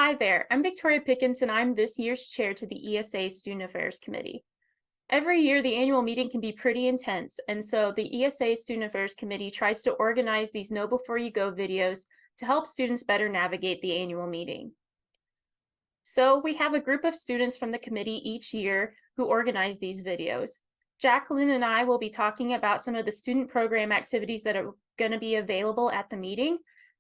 Hi there, I'm Victoria Pickens and I'm this year's chair to the ESA Student Affairs Committee. Every year, the annual meeting can be pretty intense, and so the ESA Student Affairs Committee tries to organize these Know Before You Go videos to help students better navigate the annual meeting. So we have a group of students from the committee each year who organize these videos. Jacqueline and I will be talking about some of the student program activities that are going to be available at the meeting.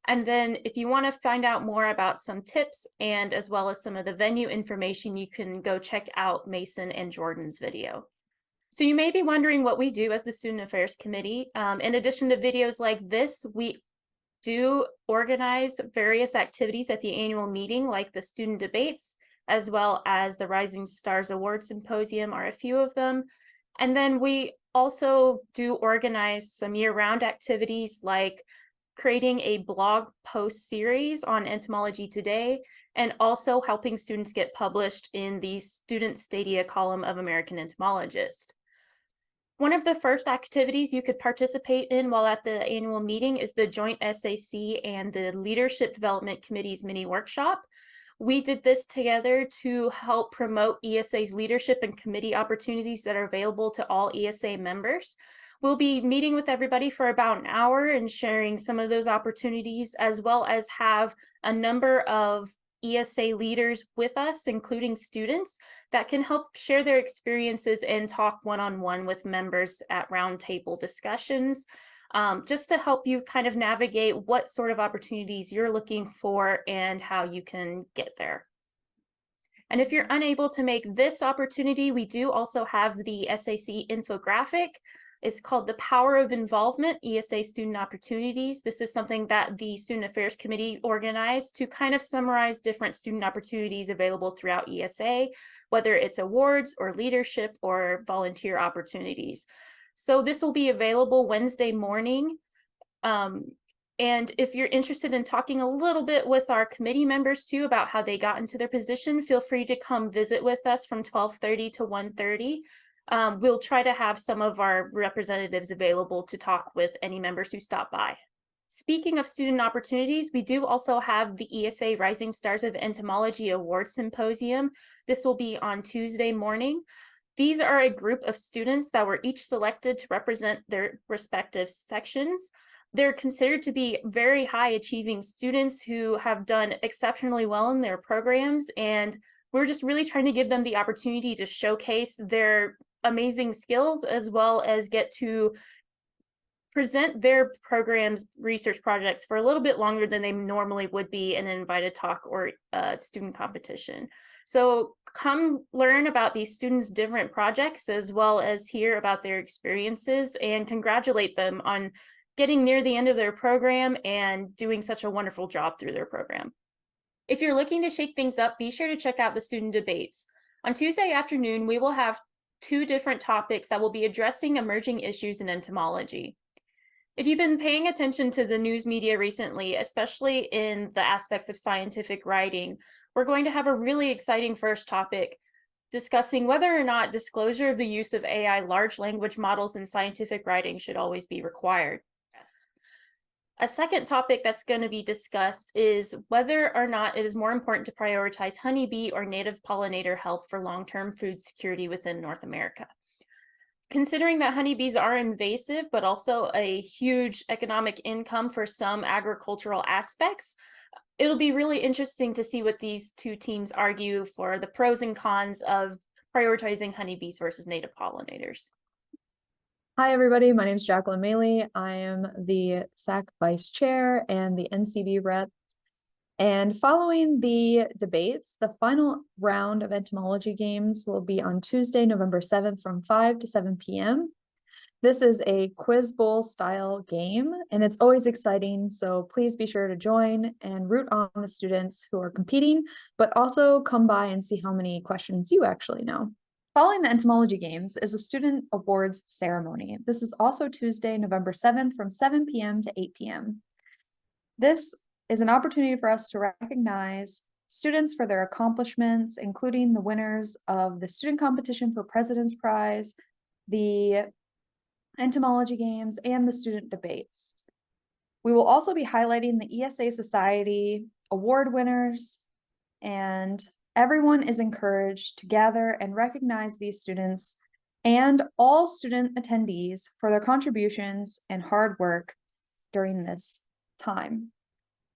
And then if you want to find out more about some tips and as well as some of the venue information, you can go check out Mason and Jordan's video. So you may be wondering what we do as the Student Affairs Committee. In addition to videos like this, we do organize various activities at the annual meeting, like the student debates, as well as the Rising Stars Award Symposium are a few of them. And then we also do organize some year-round activities like creating a blog post series on Entomology Today, and also helping students get published in the Student Stadia column of American Entomologist. One of the first activities you could participate in while at the annual meeting is the Joint SAC and the Leadership Development Committee's mini workshop. We did this together to help promote ESA's leadership and committee opportunities that are available to all ESA members. We'll be meeting with everybody for about an hour and sharing some of those opportunities, as well as have a number of ESA leaders with us, including students, that can help share their experiences and talk one-on-one with members at roundtable discussions, just to help you kind of navigate what sort of opportunities you're looking for and how you can get there. And if you're unable to make this opportunity, we do also have the SAC infographic. It's called The Power of Involvement, ESA Student Opportunities. This is something that the Student Affairs Committee organized to kind of summarize different student opportunities available throughout ESA, whether it's awards or leadership or volunteer opportunities. So this will be available Wednesday morning. And if you're interested in talking a little bit with our committee members too about how they got into their position, feel free to come visit with us from 12:30 to 1:30. We'll try to have some of our representatives available to talk with any members who stop by. Speaking of student opportunities, we do also have the ESA Rising Stars of Entomology Award Symposium. This will be on Tuesday morning. These are a group of students that were each selected to represent their respective sections. They're considered to be very high achieving students who have done exceptionally well in their programs, and we're just really trying to give them the opportunity to showcase their amazing skills, as well as get to present their programs research projects for a little bit longer than they normally would be in an invited talk or student competition. So come learn about these students' different projects, as well as hear about their experiences, and congratulate them on getting near the end of their program and doing such a wonderful job through their program. If you're looking to shake things up, be sure to check out the student debates. On Tuesday afternoon, we will have two different topics that will be addressing emerging issues in entomology. If you've been paying attention to the news media recently, especially in the aspects of scientific writing, we're going to have a really exciting first topic discussing whether or not disclosure of the use of AI large language models in scientific writing should always be required. A second topic that's going to be discussed is whether or not it is more important to prioritize honeybee or native pollinator health for long-term food security within North America. Considering that honeybees are invasive, but also a huge economic income for some agricultural aspects, it'll be really interesting to see what these two teams argue for the pros and cons of prioritizing honeybees versus native pollinators. Hi, everybody. My name is Jacqueline Maley. I am the SAC Vice Chair and the NCB Rep. And following the debates, the final round of entomology games will be on Tuesday, November 7th from 5 to 7 p.m. This is a quiz bowl style game, and it's always exciting. So please be sure to join and root on the students who are competing, but also come by and see how many questions you actually know. Following the entomology games is a student awards ceremony. This is also Tuesday, November 7th from 7 p.m. to 8 p.m. This is an opportunity for us to recognize students for their accomplishments, including the winners of the student competition for President's Prize, the entomology games, and the student debates. We will also be highlighting the ESA Society award winners, and everyone is encouraged to gather and recognize these students and all student attendees for their contributions and hard work during this time.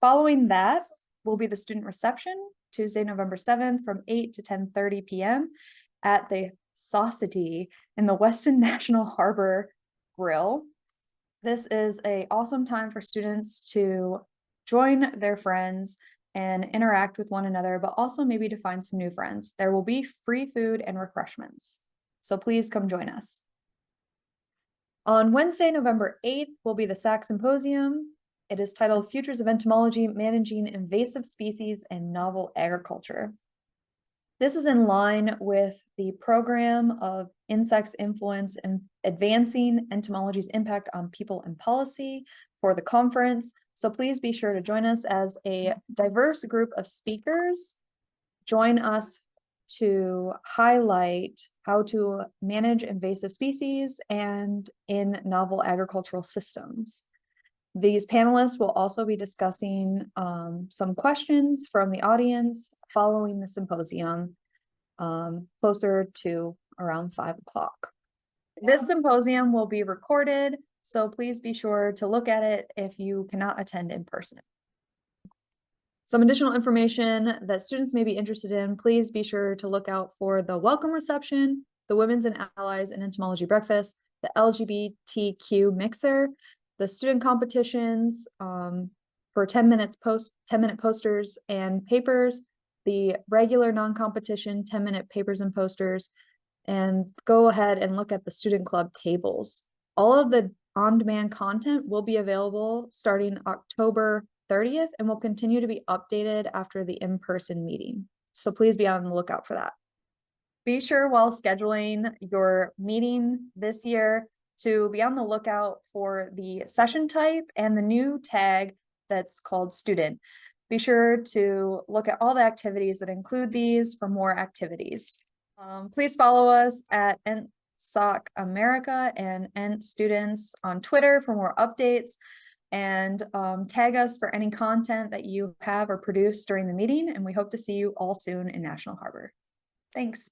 Following that will be the student reception, Tuesday, November 7th from 8 to 10:30 p.m. at the Saucity in the Weston National Harbor Grill. This is an awesome time for students to join their friends and interact with one another, but also maybe to find some new friends. There will be free food and refreshments, so please come join us. On Wednesday, November 8th, will be the SAC Symposium. It is titled Futures of Entomology, Managing Invasive Species and Novel Agriculture. This is in line with the program of Insects' Influence in Advancing Entomology's Impact on People and Policy for the conference. So please be sure to join us as a diverse group of speakers. Join us to highlight how to manage invasive species and in novel agricultural systems. These panelists will also be discussing some questions from the audience following the symposium closer to around 5 o'clock. This symposium will be recorded, so please be sure to look at it if you cannot attend in person. Some additional information that students may be interested in, please be sure to look out for the welcome reception, the Women's and Allies in Entomology breakfast, the LGBTQ mixer, the student competitions for 10-minute posters and papers, the regular non-competition 10-minute papers and posters, and go ahead and look at the student club tables. All of the on-demand content will be available starting October 30th and will continue to be updated after the in-person meeting. So please be on the lookout for that. Be sure while scheduling your meeting this year to be on the lookout for the session type and the new tag that's called student. Be sure to look at all the activities that include these for more activities. Please follow us at EntSoc America and Ent Students on Twitter for more updates, and tag us for any content that you have or produce during the meeting. And we hope to see you all soon in National Harbor. Thanks.